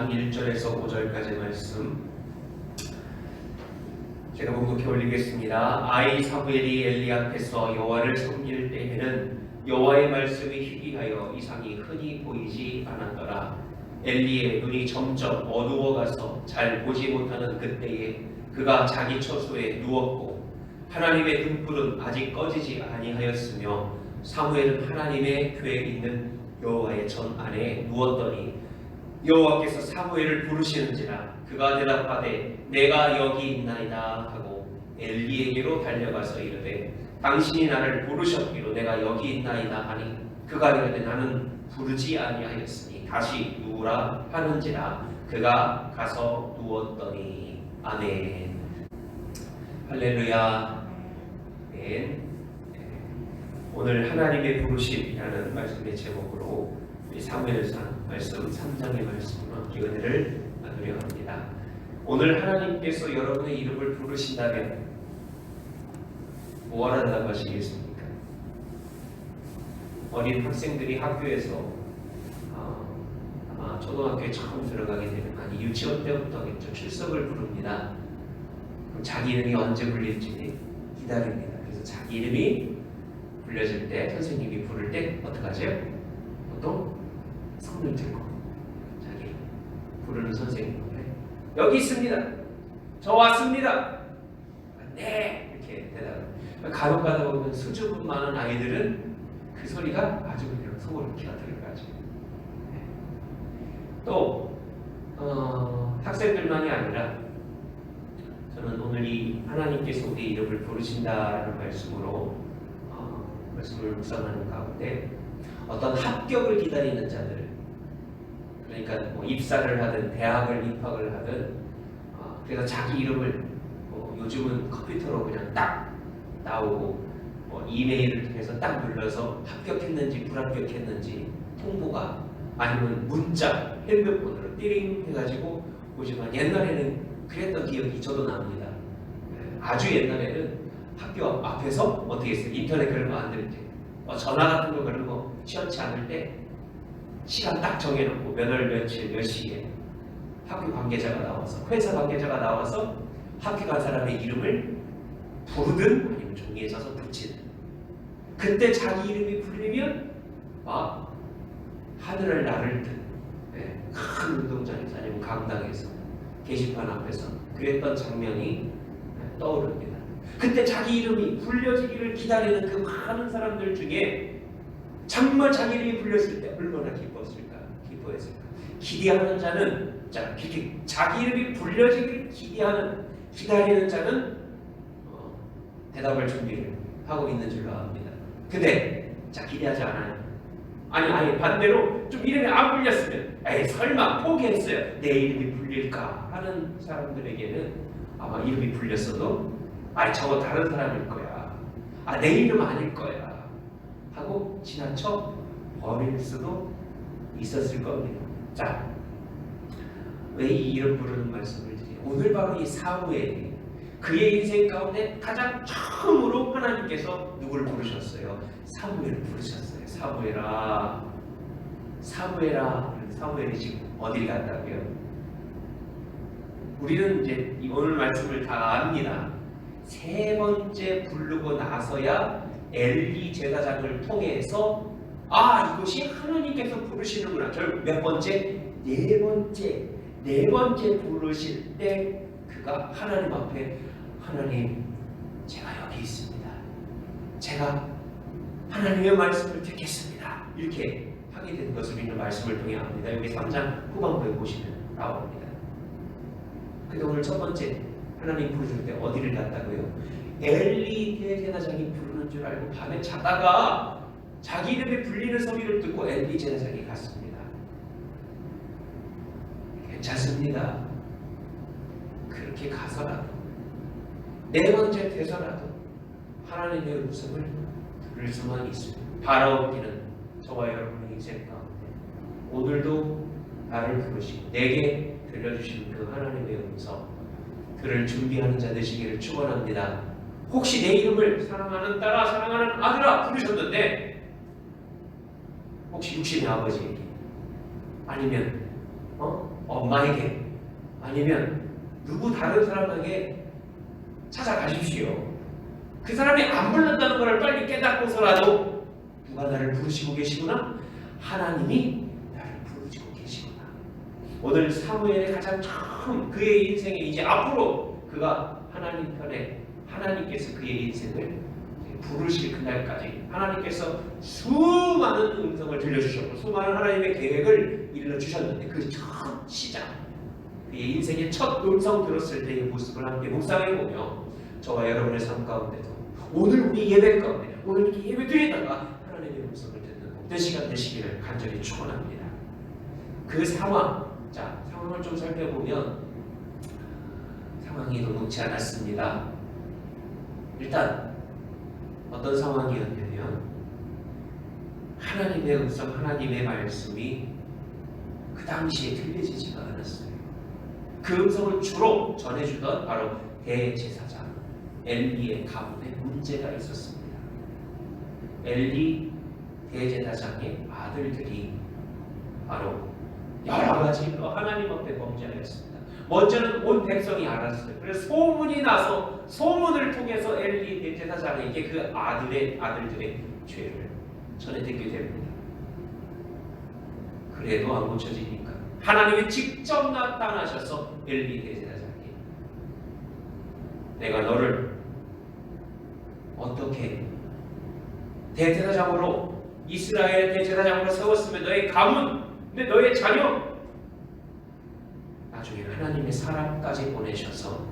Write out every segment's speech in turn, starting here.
9장 1절에서 5절까지 말씀 제가 봉독해 올리겠습니다. 아이 사무엘이 엘리 앞에서 여호와를 섬길 때에는 여호와의 말씀이 희귀하여 이상이 흔히 보이지 않았더라. 엘리의 눈이 점점 어두워가서 잘 보지 못하는 그때에 그가 자기 처소에 누웠고 하나님의 등불은 아직 꺼지지 아니하였으며 사무엘은 하나님의 궤에 있는 여호와의 전 안에 누웠더니 여호와께서 사무엘을 부르시는지라 그가 대답하되 내가 여기 있나이다 하고 엘리에게로 달려가서 이르되 당신이 나를 부르셨기로 내가 여기 있나이다 하니 그가 이르되 나는 부르지 아니하였으니 다시 누우라 하는지라 그가 가서 누웠더니 아멘. 할렐루야. 아멘. 오늘 하나님의 부르심이라는 말씀의 제목으로 사무엘상 말씀 3장의 말씀으로 기은혜를 나누려 합니다. 오늘 하나님께서 여러분의 이름을 부르신다면 뭐 하라고 하시겠습니까? 어린 학생들이 학교에서 아마 초등학교에 처음 들어가게 되면 아니 유치원 때부터겠죠. 출석을 부릅니다. 그럼 자기 이름이 언제 불릴지 기다립니다. 그래서 자기 이름이 불려질 때 선생님이 부를 때 어떡하죠? 보통 손을 들고 자기 부르는 선생님 여기 있습니다. 저 왔습니다. 네 이렇게 대답을. 간혹 가다 보면 수줍음 많은 아이들은 그 소리가 아주 그냥 속으로 기어들어가죠. 또 학생들만이 아니라 저는 오늘 이 하나님께서 우리 이름을 부르신다라는 말씀으로 말씀을 묵상하는 가운데 어떤 합격을 기다리는 자들, 그러니까 뭐 입사를 하든 대학을 입학을 하든 그래서 자기 이름을 요즘은 컴퓨터로 그냥 딱 나오고 이메일을 통해서 딱 눌러서 합격했는지 불합격했는지 통보가 아니면 문자 핸드폰으로 띠링 해가지고 오지만 옛날에는 그랬던 기억이 저도 납니다. 아주 옛날에는 학교 앞에서 어떻게 했어요? 인터넷 그런 거 안 될 때 전화 같은 거 그런 거 시원치 않을 때 시간 딱 정해놓고 몇 월 며칠 몇 시에 학교 관계자가 나와서 회사 관계자가 나와서 합격한 사람의 이름을 부르든 아니면 종이에 써서 붙이든 그때 자기 이름이 불리면 막 하늘을 나를 듯 큰 운동장에서 아니면 강당에서 게시판 앞에서 그랬던 장면이 떠오릅니다. 그때 자기 이름이 불려지기를 기다리는 그 많은 사람들 중에 정말 자기 이름이 불렸을 때 얼마나 기뻤을까? 기대하는 자는 그렇게 자기 이름이 불려지기를 기다리는 자는 대답할 준비를 하고 있는 줄로 압니다. 근데 기대하지 않아요. 아니 반대로 좀 이름이 안 불렸으면 에이 설마 포기했어요. 내 이름이 불릴까 하는 사람들에게는 아마 이름이 불렸어도 저거 다른 사람일 거야. 내 이름 아닐 거야. 하고 지나쳐 버릴 수도 있었을 겁니다. 왜 이 이름 부르는 말씀을 드려요? 오늘 바로 이 사무엘이 그의 인생 가운데 가장 처음으로 하나님께서 누구를 부르셨어요? 사무엘을 부르셨어요. 사무엘아. 사무엘이 지금 어딜 갔다고요? 우리는 이제 오늘 말씀을 다 압니다. 세 번째 부르고 나서야 엘리 제사장을 통해서 이것이 하나님께서 부르시는구나. 결국 몇 번째? 네 번째 부르실 때 그가 하나님 앞에 하나님 제가 여기 있습니다. 제가 하나님의 말씀을 듣겠습니다. 이렇게 하게 된 것을 우리는 말씀을 통해 압니다. 여기 3장 후반부에 보시면 나옵니다. 근데 오늘 첫 번째 하나님 부르실 때 어디를 갔다고요? 엘리 대제사장이 부르는 줄 알고 밤에 자다가 자기 이름이 불리는 소리를 듣고 엘리 제사장이 갔습니다. 괜찮습니다. 그렇게 가서라도 네 번째 돼서라도 하나님의 음성을 들을 수만 있습니다. 바라옵기는 저와 여러분의 인생 가운데 오늘도 나를 부르시고 내게 들려주신 그 하나님의 음성 들을 준비하는 자 되시기를 축원합니다. 혹시 내 이름을 사랑하는 딸아 사랑하는 아들아 부르셨는데 혹시 육신의 아버지에게 아니면 엄마에게 아니면 누구 다른 사람에게 찾아가십시오. 그 사람이 안 불렀다는 것을 빨리 깨닫고서라도 누가 나를 부르시고 계시구나? 하나님이 나를 부르시고 계시구나. 오늘 사무엘의 가장 처음 그의 인생에 이제 앞으로 그가 하나님 편에 하나님께서 그의 인생을 부르실 그날까지 하나님께서 수많은 음성을 들려주셨고 수많은 하나님의 계획을 일러주셨는데 그 첫 시작 그의 인생의 첫 음성 들었을 때의 모습을 함께 묵상해보며 저와 여러분의 삶 가운데도 오늘 우리 예배 가운데 오늘 이렇게 예배 드리다가 하나님의 음성을 듣는 복된 시간 되시기를 간절히 축원합니다. 그 상황, 자 상황을 좀 살펴보면 상황이 녹록지 않았습니다. 일단 어떤 상황이었냐면 하나님의 음성, 하나님의 말씀이 그 당시에 들려지지가 않았어요. 그 음성을 주로 전해주던 바로 대제사장 엘리의 가문에 문제가 있었습니다. 엘리 대제사장의 아들들이 바로 여러 가지로 하나님 앞에 범죄하였습니다. 먼저는 온 백성이 알았어요. 그래서 소문이 나서 소문을 통해서 엘리 대제사장에게 그 아들들의 죄를 전해듣게 됩니다. 그래도 안 고쳐지니까 하나님이 직접 나타나셔서 엘리 대제사장에게 내가 너를 어떻게 대제사장으로 이스라엘 대제사장으로 세웠으면 너의 가문, 너의 자녀 나중에 하나님의 사람까지 보내셔서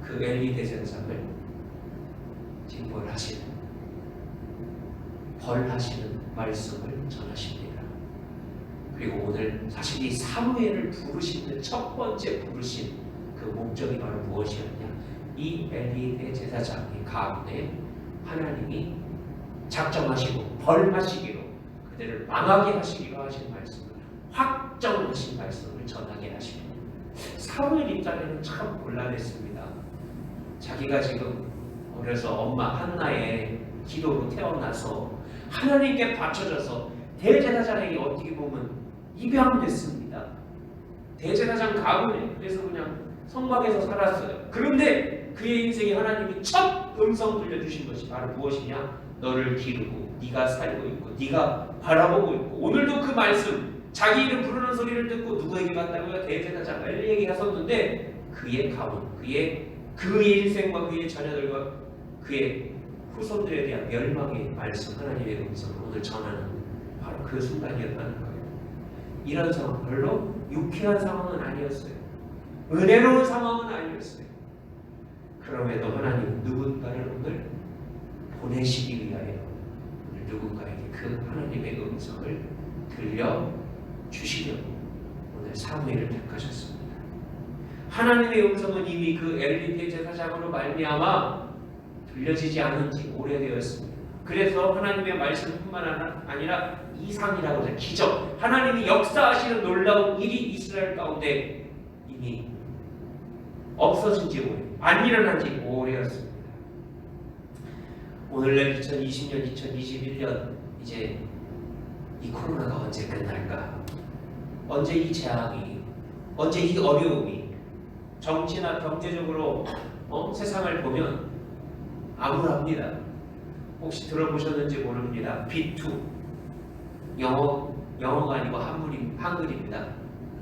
그 엘리 대제사장을 징벌하시는 벌하시는 말씀을 전하십니다. 그리고 오늘 사실 이 사무엘을 부르시는 첫 번째 부르신 그 목적이 바로 무엇이었냐? 이 엘리 대제사장의 가문에 하나님이 작정하시고 벌하시기로 그들을 망하게 하시기로 하신 말씀을 확정하신 말씀을 전하게 하십니다. 사무엘 입장에는 참 곤란했습니다. 자기가 지금 어려서 엄마 한나의 기도로 태어나서 하나님께 바쳐져서 대제사장에게 어떻게 보면 입양됐습니다. 대제사장 가문에 그래서 그냥 성막에서 살았어요. 그런데 그의 인생에 하나님이 첫 음성 들려주신 것이 바로 무엇이냐? 너를 기르고 네가 살고 있고 네가 바라보고 있고 오늘도 그 말씀 자기 이름 부르는 소리를 듣고 누구에게 갔다고요? 대제사장 엘리에게 갔었는데 그의 가문, 그의 인생과 그의 자녀들과 그의 후손들에 대한 멸망의 말씀 하나님의 음성을 오늘 전하는 바로 그 순간이었다는 거예요. 이런 상황 별로 유쾌한 상황은 아니었어요. 은혜로운 상황은 아니었어요. 그럼에도 하나님 누군가를 오늘 보내시기 위하여 오늘 누군가에게 그 하나님의 음성을 들려주시려고 오늘 사무엘을 택하셨습니다. 하나님의 음성은 이미 그 엘리 대제사장으로 말미암아 들려지지 않은 지 오래되었습니다. 그래서 하나님의 말씀뿐만 아니라 이상이라고 하죠. 기적, 하나님이 역사하시는 놀라운 일이 이스라엘 가운데 이미 없어진 지 오래, 안 일어난 지 오래였습니다. 오늘날 2020년, 2021년 이제 이 코로나가 언제 끝날까? 언제 이 재앙이, 언제 이 어려움이 정치나 경제적으로 세상을 보면 암울합니다. 혹시 들어보셨는지 모릅니다. B2 영어가 아니고 한글입니다.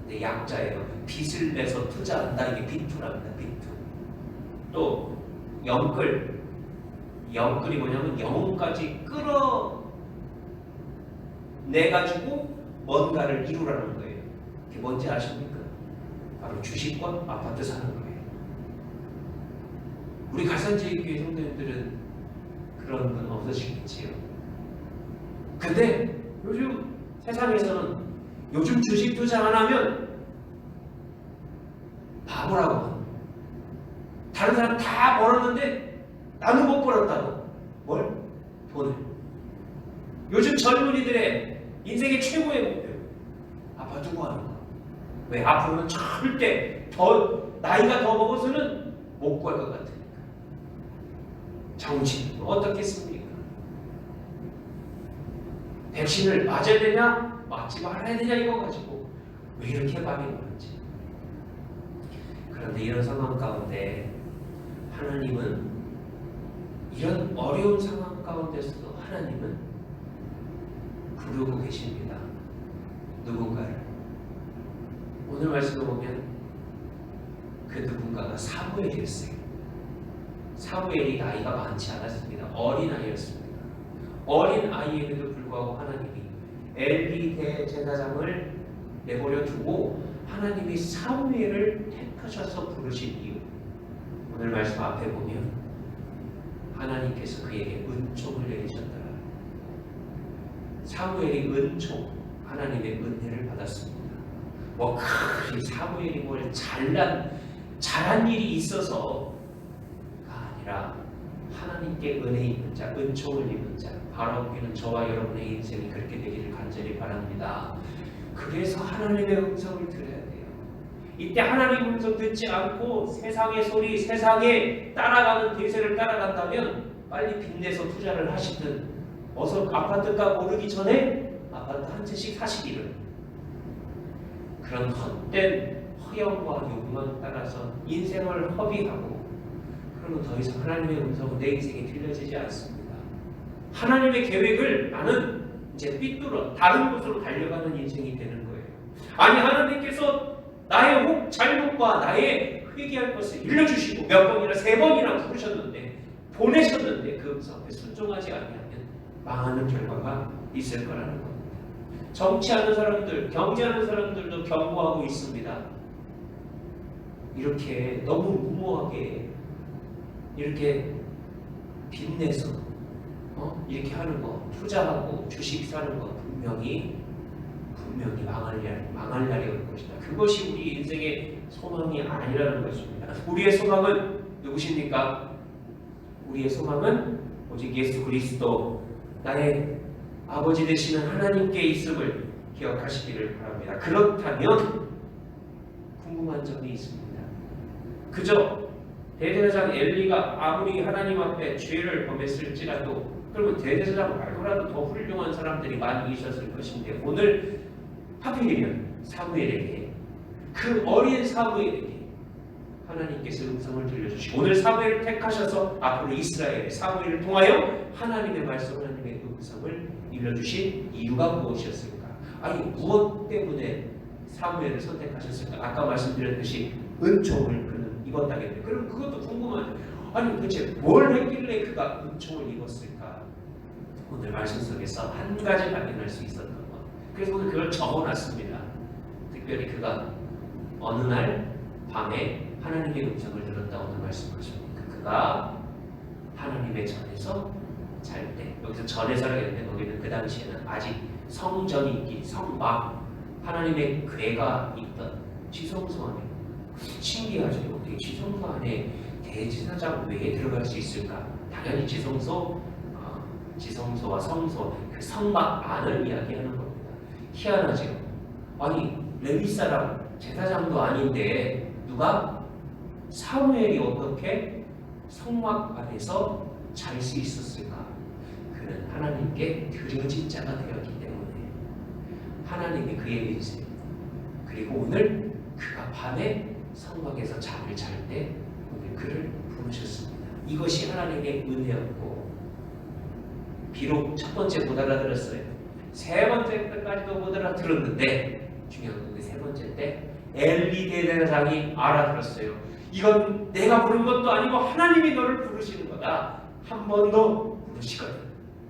근데 약자예요. 빚을 내서 투자한다. 이게 B2랍니다. B2. 또 영끌이 뭐냐면 영혼까지 끌어내가지고 뭔가를 이루라는 거예요. 그게 뭔지 아십니까? 바로 주식권, 아파트 사는 거예요. 우리 가산지교회 성도님들은 그런 건 없으시겠지요. 근데 요즘 세상에서는 요즘 주식 투자 안 하면 바보라고 합니다. 다른 사람 다 벌었는데 나는 못 벌었다고. 뭘? 돈을. 요즘 젊은이들의 인생의 최고의 목표 아파트 구하는 거. 왜? 앞으로는 절대 나이가 더 먹어서는 못 구할 것 같으니까. 정치 어떻겠습니까? 백신을 맞아야 되냐 맞지 말아야 되냐 이거 가지고 왜 이렇게 밤이 오는지. 그런데 이런 상황 가운데 하나님은, 이런 어려운 상황 가운데서도 하나님은 부르고 계십니다. 누군가를. 오늘 말씀을 보면 그 누군가가 사무엘이었어요. 사무엘이 나이가 많지 않았습니다. 어린아이였습니다. 어린아이에게도 불구하고 하나님이 엘리 대제사장을 내버려 두고 하나님이 사무엘을 택하셔서 부르신 이유, 오늘 말씀 앞에 보면 하나님께서 그에게 은총을 내리셨더라. 사무엘이 은총, 하나님의 은혜를 받았습니다. 뭐 큰 사무엘이 뭘 잘한 일이 있어서가 아니라 하나님께 은혜 입은 자, 은총을 입은 자, 바라옵기는 저와 여러분의 인생이 그렇게 되기를 간절히 바랍니다. 그래서 하나님의 음성을 들어야 돼요. 이때 하나님의 음성 듣지 않고 세상의 소리, 세상에 따라가는 대세를 따라간다면 빨리 빚내서 투자를 하시든 어서 아파트가 오르기 전에 아파트 한 채씩 사시기를. 그런 헛된 허영과 욕망 따라서 인생을 허비하고 그러면 더 이상 하나님의 음성은 내 인생에 들려지지 않습니다. 하나님의 계획을 나는 이제 삐뚤어 다른 곳으로 달려가는 인생이 되는 거예요. 아니, 하나님께서 나의 잘못과 나의 회개할 것을 일러주시고 몇 번이나 3번이나 부르셨는데, 보내셨는데 그 음성 앞에 순종하지 않으면 망하는 결과가 있을 거라는 겁니다. 정치하는 사람들, 경제하는 사람들도 경고하고 있습니다. 이렇게 너무 무모하게 이렇게 빚내서 이렇게 하는 거, 투자하고 주식 사는 거 분명히 망할 날이 올 것이다. 그것이 우리 인생의 소망이 아니라는 것입니다. 우리의 소망은 누구십니까? 우리의 소망은 오직 예수 그리스도, 나의 아버지 되시는 하나님께 있음을 기억하시기를 바랍니다. 그렇다면 궁금한 점이 있습니다. 그저 대제사장 엘리가 아무리 하나님 앞에 죄를 범했을지라도, 그러면 대제사장 말고라도 더 훌륭한 사람들이 많이 있었을 것인데, 오늘 하필이면 사무엘에게, 그 어린 사무엘에게 하나님께서 음성을 들려주시고 오늘 사무엘을 택하셔서 앞으로 이스라엘의 사무엘을 통하여 하나님의 말씀, 하나님의 음성을 일러주신 이유가 무엇이었을까? 아니, 무엇 때문에 사무엘을 선택하셨을까? 아까 말씀드렸듯이 은총을 그는 입었다고 했는데, 그럼 그것도 궁금하죠. 아니, 도대체 뭘 했길래 그가 은총을 입었을까? 오늘 말씀 속에서 한 가지 발견할 수 있었던 것. 그래서 오늘 그걸 적어놨습니다. 특별히 그가 어느 날 밤에 하나님의 음성을 들었다 오늘 말씀하십니까? 그가 하나님의 전에서 잘 때, 여기서 전에서라고 했는데 거기는 그 당시에는 아직 성전이 있기, 성막, 하나님의 궤가 있던 지성소 안에, 신기하죠. 어떻게 지성소 안에 대제사장 외에 들어갈 수 있을까? 당연히 지성소와 성소, 그 성막 안을 이야기하는 겁니다. 희한하죠. 아니, 레위 사람, 제사장도 아닌데 누가? 사무엘이 어떻게 성막 안에서 잘 수 있었을까? 그는 하나님께 드려진 자가 되었기 때문에 하나님이 그의 인생, 그리고 오늘 그가 밤에 성막에서 잠을 잘 때 오늘 그를 부르셨습니다. 이것이 하나님의 은혜였고, 비록 첫 번째 못 알아들었어요. 세 번째 때까지도 못 알아들었는데, 중요한 건 그 세 번째 때 엘리 대제사장이 알아들었어요. 이건 내가 부른 것도 아니고 하나님이 너를 부르시는 거다. 한 번 더 부르시거든.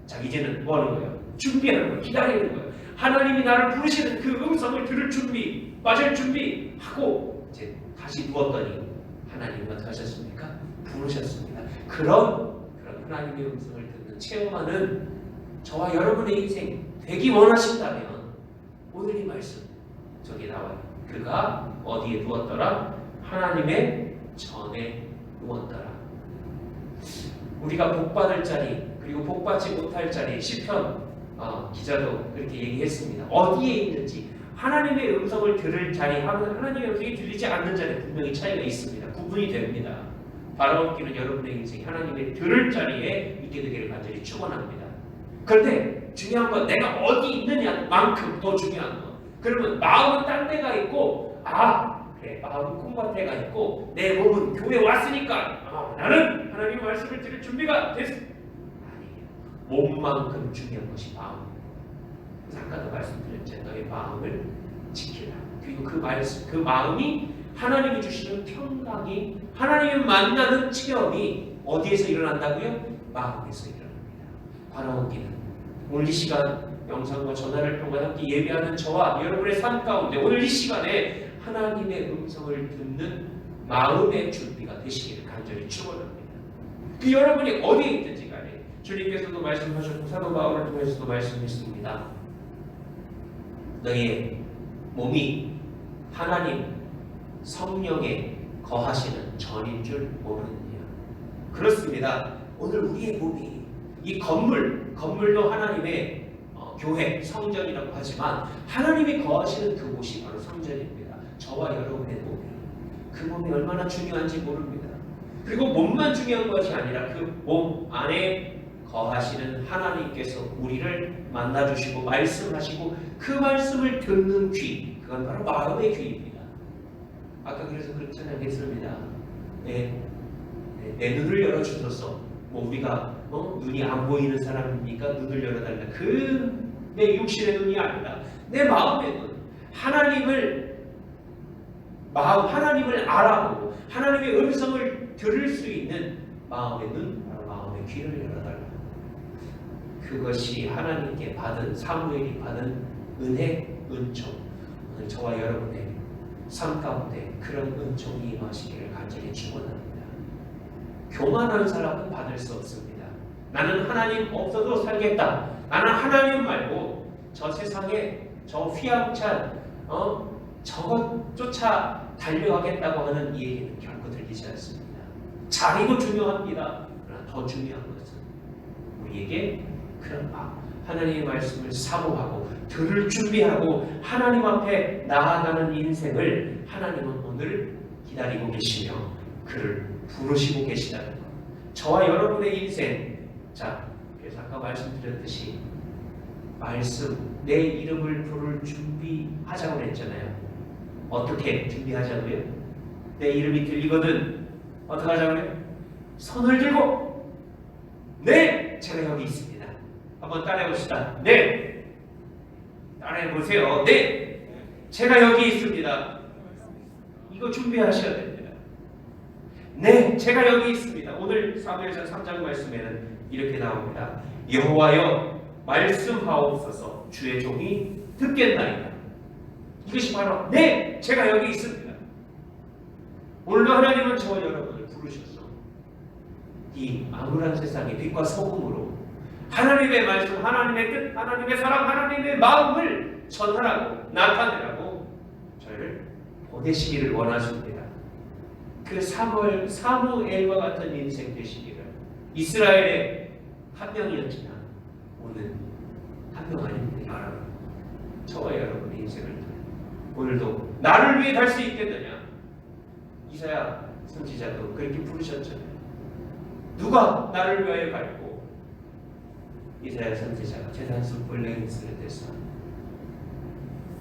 자, 이제는 뭐 하는 거예요? 준비하는 거예요. 기다리는 거예요. 하나님이 나를 부르시는 그 음성을 들을 준비, 맞을 준비하고 이제 다시 누웠더니 하나님은 어떻게 하셨습니까? 부르셨습니다. 그런 하나님의 음성을 듣는, 체험하는 저와 여러분의 인생 되기 원하신다면 오늘 이 말씀 저기 나와요. 그가 어디에 누웠더라? 하나님의 전에 누웠더라. 우리가 복받을 자리, 그리고 복받지 못할 자리, 시편 기자도 그렇게 얘기했습니다. 어디에 있는지, 하나님의 음성을 들을 자리, 하나님의 음성이 들리지 않는 자리 분명히 차이가 있습니다. 구분이 됩니다. 바라옵기는 여러분의 인생 하나님의 들을 자리에 있게 되기를 간절히 축원합니다. 그런데 중요한 건 내가 어디 있느냐만큼 더 중요한 건 그러면 마음은 딴 데가 있고, 그래, 마음은 콩밭에가 있고 내 몸은 교회 왔으니까 나는 하나님의 말씀을 들을 준비가 됐어. 아니에요. 몸만큼 중요한 것이 마음. 아까도 말씀드렸죠. 너의 마음을 지키라. 그리고 그 말씀, 그 마음이 하나님이 주시는 평강이, 하나님을 만나는 체험이 어디에서 일어난다고요? 마음에서 일어납니다. 바라옵니다. 오늘 이 시간 영상과 전화를 통해 함께 예배하는 저와 여러분의 삶 가운데 오늘 이 시간에 하나님의 음성을 듣는 마음의 준비가 되시기를 간절히 축원합니다. 그 여러분이 어디에 있든지 간에 주님께서도 말씀하셨고 사도 바울을 통해서도 말씀했습니다. 너의 몸이 하나님 성령에 거하시는 전인 줄 모르느냐. 그렇습니다. 오늘 우리의 몸이 이 건물도 하나님의 교회, 성전이라고 하지만 하나님이 거하시는 그곳이 바로 성전입니다. 저와 여러분의 몸이에요. 그 몸이 얼마나 중요한지 모릅니다. 그리고 몸만 중요한 것이 아니라 그 몸 안에 거하시는 하나님께서 우리를 만나주시고 말씀하시고 그 말씀을 듣는 귀, 그건 바로 마음의 귀입니다. 아까 그래서 그렇잖아요. 했습니다. 내 눈을 열어주소서. 우리가 눈이 안 보이는 사람이니까 눈을 열어달라. 내 육신의 눈이 아니라 내 마음의 눈. 하나님을 알아보고 하나님의 음성을 들을 수 있는 마음의 눈, 바로 마음의 귀를 열어달라. 그것이 하나님께 받은, 사무엘이 받은 은혜, 은총. 오늘 저와 여러분의 삶 가운데 그런 은총이 임하시기를 간절히 축원합니다. 교만한 사람은 받을 수 없습니다. 나는 하나님 없어도 살겠다. 나는 하나님 말고 저 세상에 저 휘황찬 저것 쫓아 달려가겠다고 하는 이 얘기는 결코 들리지 않습니다. 자리도 중요합니다. 그러나 더 중요한 것은 우리에게 그런 마음, 하나님의 말씀을 사모하고 들을 준비하고 하나님 앞에 나아가는 인생을 하나님은 오늘 기다리고 계시며 그를 부르시고 계시다는 것. 저와 여러분의 인생, 그래서 아까 말씀드렸듯이 말씀, 내 이름을 부를 준비하자고 그랬잖아요. 어떻게 준비하자고요? 내 이름이 들리거든 어떻게 하자고요? 손을 들고 네! 제가 여기 있습니다. 한번 따라해봅시다. 네! 따라해보세요. 네! 제가 여기 있습니다. 이거 준비하셔야 됩니다. 네! 제가 여기 있습니다. 오늘 사무엘상 3장 말씀에는 이렇게 나옵니다. 여호와여 말씀하옵소서 주의 종이 듣겠나이다. 이것이 바로 네! 제가 여기 있습니다. 오늘도 하나님은 저와 여러분을 부르셨어. 이 암울한 세상의 빛과 소금으로 하나님의 말씀, 하나님의 뜻, 하나님의 사랑, 하나님의 마음을 전하라고 나타내라고 저희를 보내시기를 원하십니다. 그 사무엘과 같은 인생 되시기를. 이스라엘의 한 명이었지만 오늘 한 명 아닙니다. 여러분, 저와 여러분의 인생을 오늘도 나를 위해 갈 수 있겠느냐. 이사야 선지자도 그렇게 부르셨잖아요. 누가 나를 위하여 갈고. 이사야 선지자가 재단수 블레인스를 대서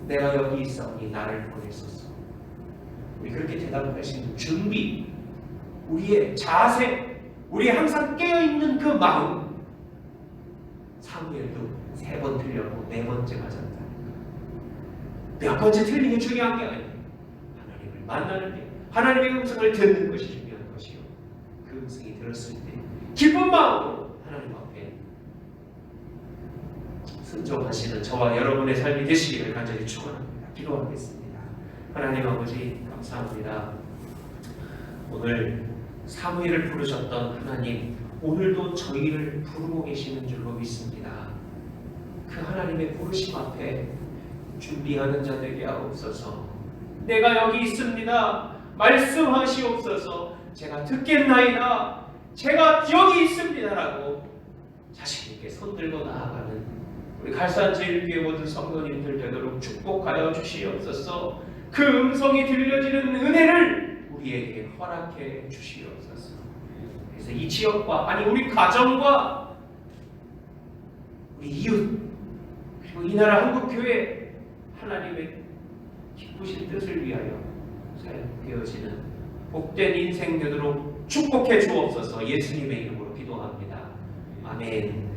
내가 여기 있사오니 나를 보내소서. 우리 그렇게 대답하시는 준비, 우리의 자세, 우리 항상 깨어있는 그 마음. 사무엘도 3번 틀렸고 4번째 맞았다. 몇 번째 틀린 게 중요한 게 아니에요. 하나님을 만나는 게, 하나님의 음성을 듣는 것이 중요한 것이요. 그 음성이 들었을 때 기쁜 마음으로 하나님 앞에 순종하시는 저와 여러분의 삶이 되시기를 간절히 축원합니다. 기도하겠습니다. 하나님 아버지 감사합니다. 오늘 사무엘을 부르셨던 하나님, 오늘도 저희를 부르고 계시는 줄로 믿습니다. 그 하나님의 부르심 앞에 준비하는 자 되게 하옵소서. 내가 여기 있습니다. 말씀하시옵소서. 제가 듣겠나이다. 제가 여기 있습니다라고 자신 있게 손들고 나아가는 우리 갈산제일교회 모든 성도님들 되도록 축복하여 주시옵소서. 그 음성이 들려지는 은혜를 우리에게 허락해 주시옵소서. 그래서 이 지역과, 아니 우리 가정과 우리 이웃, 그리고 이 나라 한국교회 하나님의 기쁘신 뜻을 위하여 사용되어지는 복된 인생 되도록 축복해 주옵소서. 예수님의 이름으로 기도합니다. 아멘.